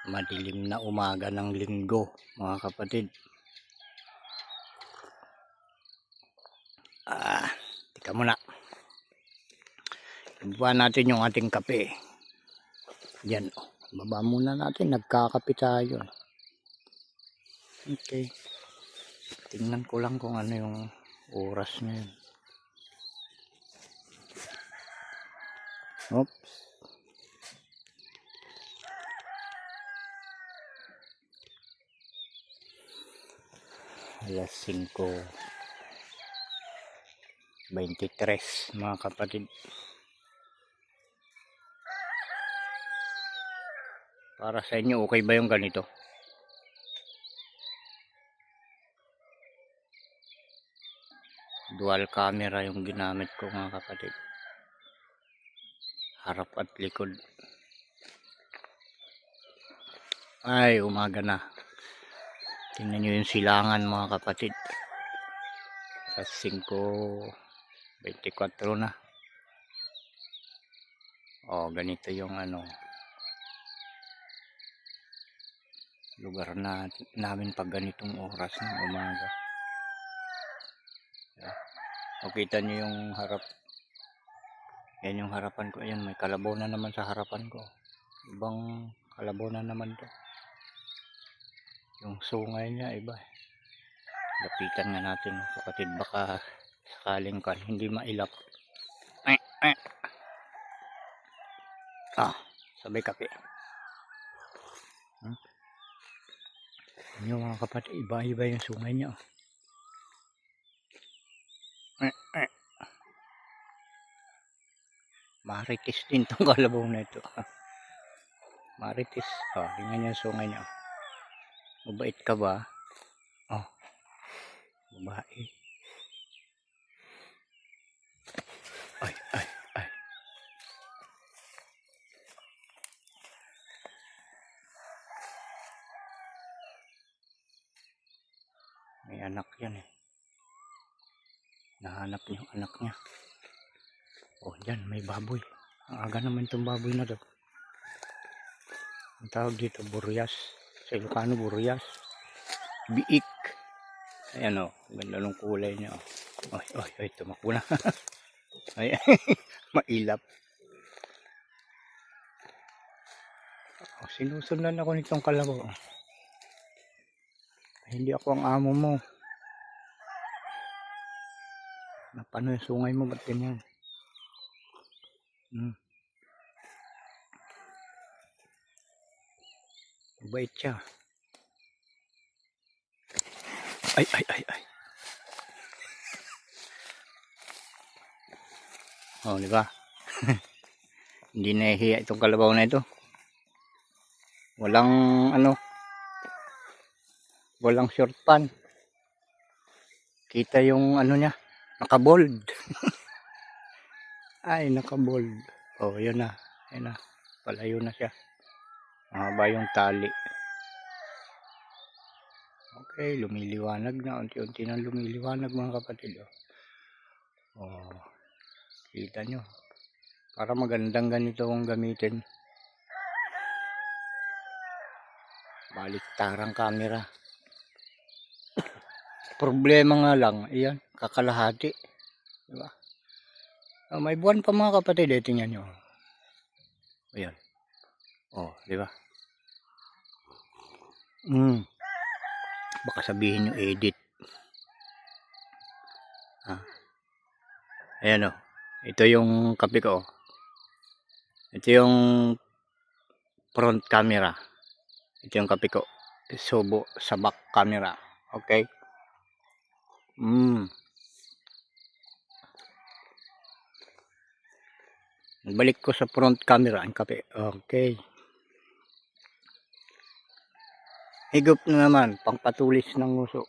Madilim na umaga ng linggo, mga kapatid. Tika muna. Ibuan natin yung ating kape. Yan, baba muna natin. Nagkakape tayo. Okay. Tingnan ko lang kung ano yung oras ngayon. Oops. Alas 5:23, mga kapatid. Para sa inyo, okay ba yung ganito? Dual camera yung ginamit ko, mga kapatid. Harap at likod. Ay, umaga na. Tingnan nyo yung silangan, mga kapatid. Alas 5:24 na. Oh, ganito yung lugar namin pag ganitong oras ng umaga. O, kita nyo yung harap. Yan yung harapan ko. Ayan, may kalabaw na naman sa harapan ko. Ibang kalabaw na naman to. Yung sungay niya iba. Lapitan nga natin, kapatid, baka sakaling kan hindi mailap. Sabay kape. Yung mga kapatid, iba-iba yung sungay niya. Marites din tong kalabaw na ito. Marites. Tingnan niyo yung sungay niya. Mabait ka ba? Babae. Ay. May anak yan eh. Nahanap niyo yung anak niya. Dyan, may baboy. Ang aga naman itong baboy na to. Ang tawag dito, buryas. Sa Ilocano, buryas. Biik. Ayan o, ganda ng kulay niya. Ay, tumakbo na. Ay, mailap. Sinusundan ako nitong kalabaw. Hindi ako ang amo mo. Paano yung sungay mo? Ba't ganyan? Mabait siya. Ay. Di ba? Hindi nahihiya itong kalabaw na ito. Walang short pan. Kita yung niya, nakabold. Ay, nakabold. Yun na. Ayun na. Palayo na siya. Mahaba yung tali. Okay, lumiliwanag na. Unti-unti na lumiliwanag, mga kapatid. Kita nyo. Para magandang ganito ang gamitin. Baliktarang camera. Problema nga lang, iyan, kakalahati. Diba? May buwan pa, mga kapatid, tingnan nyo. Ayan. Diba? Baka sabihin nyo edit. Ayan ito yung kape ko. Ito yung front camera. Ito yung kape ko. Subo sa back camera. Okay. Balik ko sa front camera ang kape. Okay. Higop na naman, pangpatulis ng nguso.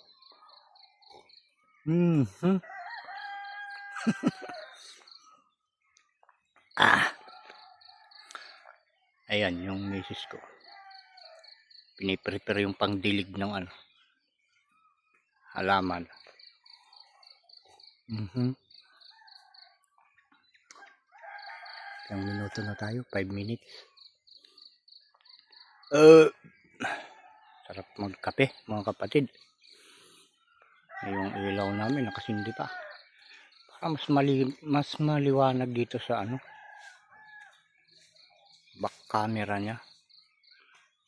Ayan yung misis ko. Piniprepare yung pangdilig ng halaman. Ilang minuto na tayo? 5 minutes. Uh, Sarap magkape mga kapatid. Yung ilaw namin nakasindi pa. Para mas maliwanag dito sa ano, back camera niya.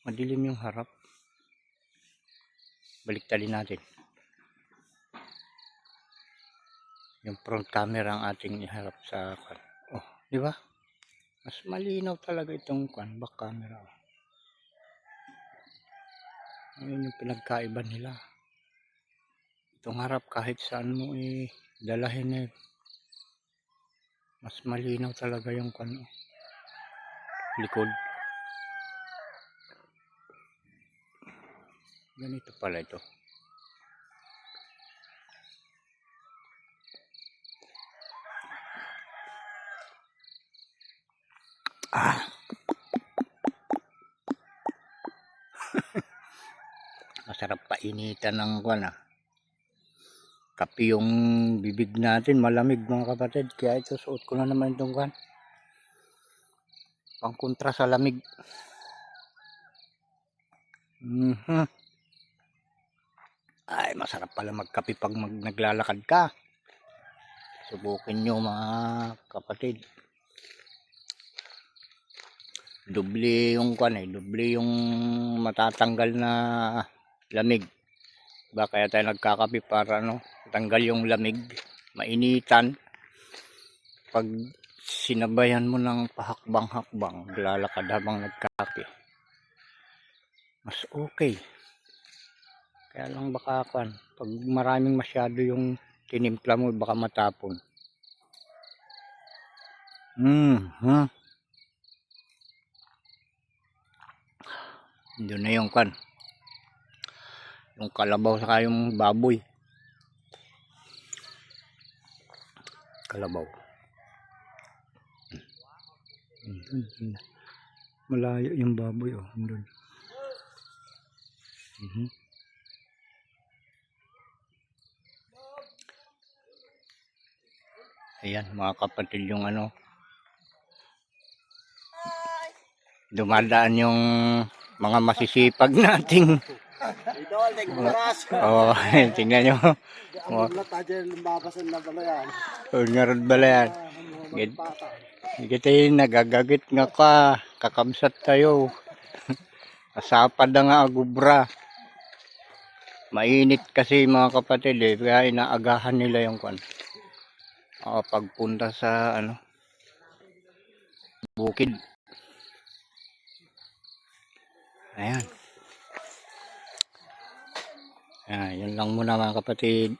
Madilim yung harap. Baliktadin natin. Yung front camera ang ating iharap sa kan. Oh, di ba? Mas malinaw talaga itong kan, back camera. Ayun yung pinagkaiba nila. Itong harap kahit saan mo dalahin mas malinaw talaga yung kan, likod. Ganito pala ito. Masarap painitan ng kan, kape yung bibig natin, malamig mga kapatid. Kaya ito suot ko na naman itong kan, pang kontra sa lamig. Ay, masarap pala magkape pag naglalakad ka. Subukin nyo mga kapatid. Doble yung kan, doble yung matatanggal na lamig. Ba kaya tayo nagkakape para tanggal yung lamig, mainitan. Pag sinabayan mo ng pahakbang-hakbang, lalakad habang nagkakape, mas okay. Kaya lang baka kan, pag maraming masyado yung tinimpla mo, baka matapon. Doon na yung kan, yung kalabaw saka yung baboy. Kalabaw. Malayo yung baboy, oh. Doon. Ayan mga kapatid, yung dumadaan yung mga masisipag nating oh, tingnan nyo. Oh, ngarod bala yan. Kita nagagagit nga ka, kakabsat tayo. Kasapad na nga agubra. Mainit kasi mga kapatid kaya inaagahan nila yung kan. Pagpunta sa bukid. Ayan. Yun lang muna mga kapatid.